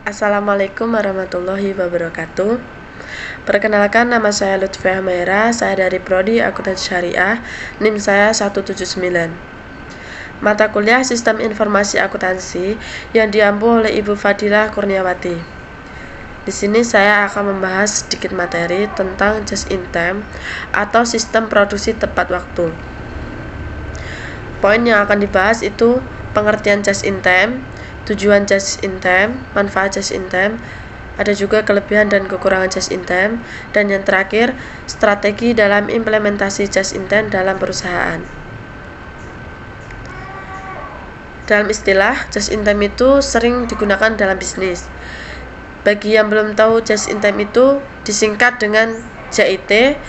Assalamualaikum warahmatullahi wabarakatuh. Perkenalkan, nama saya Lutfiah Maira, saya dari Prodi Akuntansi Syariah, NIM saya 179. Mata kuliah Sistem Informasi Akuntansi yang diampu oleh Ibu Fadilah Kurniawati. Di sini saya akan membahas sedikit materi tentang just in time atau sistem produksi tepat waktu. Poin yang akan dibahas itu pengertian just in time, tujuan just in time, manfaat just in time, ada juga kelebihan dan kekurangan just in time, dan yang terakhir, strategi dalam implementasi just in time dalam perusahaan. Dalam istilah, just in time itu sering digunakan dalam bisnis. Bagi yang belum tahu, just in time itu disingkat dengan JIT,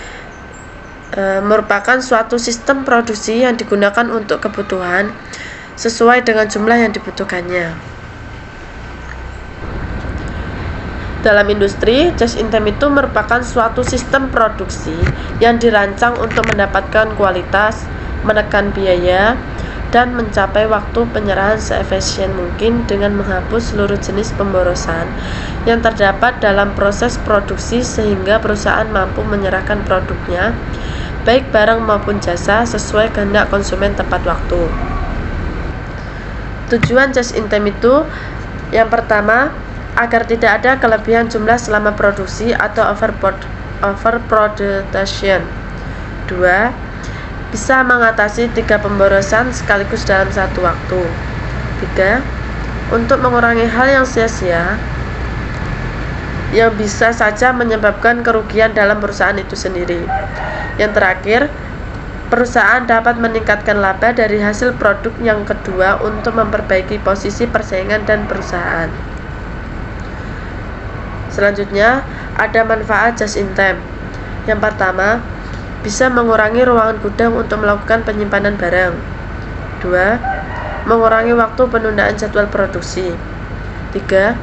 merupakan suatu sistem produksi yang digunakan untuk kebutuhan sesuai dengan jumlah yang dibutuhkannya. Dalam industri, just in time itu merupakan suatu sistem produksi yang dirancang untuk mendapatkan kualitas, menekan biaya, dan mencapai waktu penyerahan seefisien mungkin dengan menghapus seluruh jenis pemborosan yang terdapat dalam proses produksi sehingga perusahaan mampu menyerahkan produknya, baik barang maupun jasa, sesuai kehendak konsumen tepat waktu. Tujuan just in time itu yang pertama, agar tidak ada kelebihan jumlah selama produksi atau overproduction. 2. Bisa mengatasi 3 pemborosan sekaligus dalam satu waktu. 3. Untuk mengurangi hal yang sia-sia yang bisa saja menyebabkan kerugian dalam perusahaan itu sendiri. Yang terakhir, perusahaan dapat meningkatkan laba dari hasil produk. Yang kedua, untuk memperbaiki posisi persaingan dan perusahaan. Selanjutnya, ada manfaat just in time. Yang pertama, bisa mengurangi ruangan gudang untuk melakukan penyimpanan barang. 2. Mengurangi waktu penundaan jadwal produksi. 3.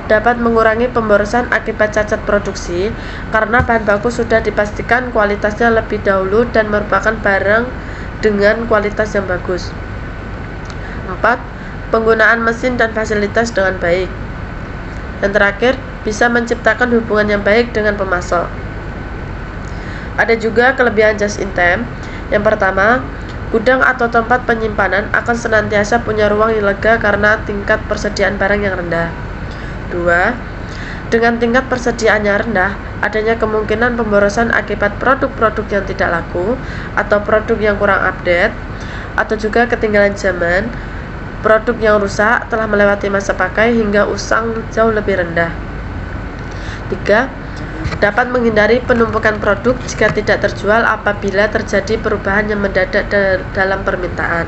Dapat mengurangi pemborosan akibat cacat produksi karena bahan baku sudah dipastikan kualitasnya lebih dahulu dan merupakan barang dengan kualitas yang bagus. 4. Penggunaan mesin dan fasilitas dengan baik. Dan terakhir, bisa menciptakan hubungan yang baik dengan pemasok. Ada juga kelebihan just in time. Yang pertama, gudang atau tempat penyimpanan akan senantiasa punya ruang yang lega karena tingkat persediaan barang yang rendah. 2. Dengan tingkat persediaan yang rendah, adanya kemungkinan pemborosan akibat produk-produk yang tidak laku atau produk yang kurang update atau juga ketinggalan zaman, produk yang rusak telah melewati masa pakai hingga usang jauh lebih rendah. 3. Dapat menghindari penumpukan produk jika tidak terjual apabila terjadi perubahan yang mendadak dalam permintaan.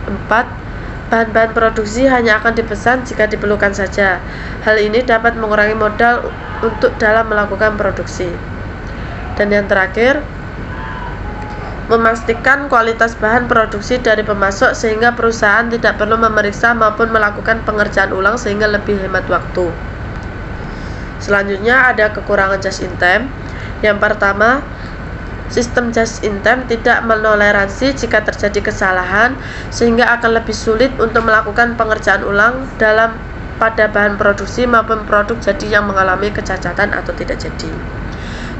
4. Bahan-bahan produksi hanya akan dipesan jika diperlukan saja. Hal ini dapat mengurangi modal untuk dalam melakukan produksi. Dan yang terakhir, memastikan kualitas bahan produksi dari pemasok sehingga perusahaan tidak perlu memeriksa maupun melakukan pengerjaan ulang sehingga lebih hemat waktu. Selanjutnya ada kekurangan just in time. Yang pertama, sistem just in time tidak menoleransi jika terjadi kesalahan sehingga akan lebih sulit untuk melakukan pengerjaan ulang pada bahan produksi maupun produk jadi yang mengalami kecacatan atau tidak jadi.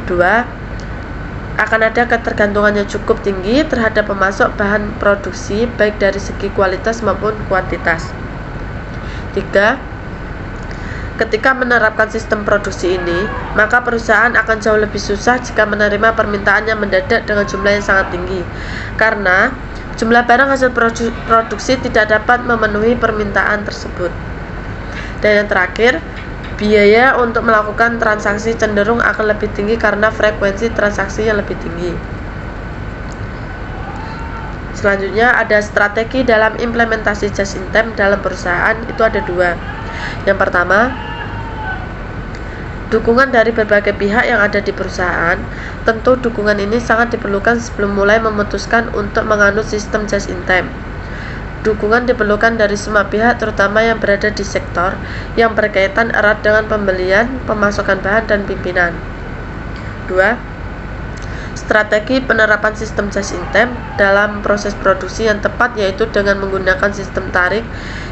2. Akan ada ketergantungan yang cukup tinggi terhadap pemasok bahan produksi baik dari segi kualitas maupun kuantitas. 3. Ketika menerapkan sistem produksi ini, maka perusahaan akan jauh lebih susah jika menerima permintaan yang mendadak dengan jumlah yang sangat tinggi, karena jumlah barang hasil produksi tidak dapat memenuhi permintaan tersebut. Dan yang terakhir, biaya untuk melakukan transaksi cenderung akan lebih tinggi karena frekuensi transaksi yang lebih tinggi. Selanjutnya ada strategi dalam implementasi just in time dalam perusahaan, itu ada 2. Yang pertama, dukungan dari berbagai pihak yang ada di perusahaan. Tentu dukungan ini sangat diperlukan sebelum mulai memutuskan untuk menganut sistem just in time. Dukungan diperlukan dari semua pihak, terutama yang berada di sektor yang berkaitan erat dengan pembelian, pemasokan bahan, dan pimpinan. 2. strategi penerapan sistem just in time dalam proses produksi yang tepat yaitu dengan menggunakan sistem tarik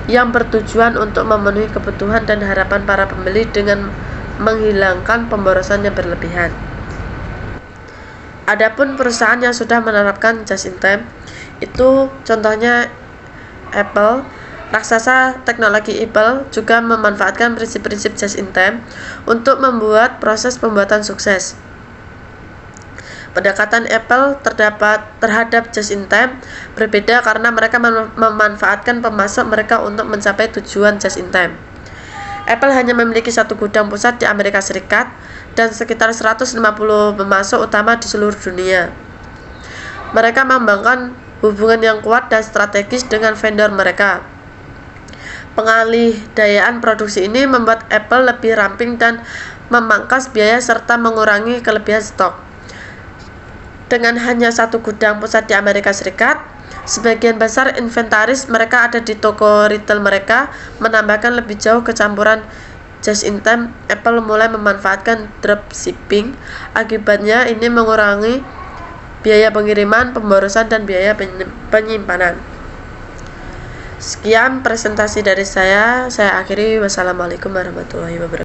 yang bertujuan untuk memenuhi kebutuhan dan harapan para pembeli dengan menghilangkan pemborosan yang berlebihan. Adapun perusahaan yang sudah menerapkan just in time itu contohnya Apple. Raksasa teknologi Apple juga memanfaatkan prinsip-prinsip just in time untuk membuat proses pembuatan sukses. Pendekatan Apple terhadap just in time berbeda karena mereka memanfaatkan pemasok mereka untuk mencapai tujuan just in time. Apple hanya memiliki satu gudang pusat di Amerika Serikat dan sekitar 150 pemasok utama di seluruh dunia. Mereka membangun hubungan yang kuat dan strategis dengan vendor mereka. Pengalih-dayaan produksi ini membuat Apple lebih ramping dan memangkas biaya serta mengurangi kelebihan stok. Dengan hanya satu gudang pusat di Amerika Serikat, sebagian besar inventaris mereka ada di toko retail mereka, menambahkan lebih jauh kecampuran just in time. Apple mulai memanfaatkan dropshipping. Akibatnya ini mengurangi biaya pengiriman, pemborosan, dan biaya penyimpanan. Sekian presentasi dari saya akhiri. Wassalamualaikum warahmatullahi wabarakatuh.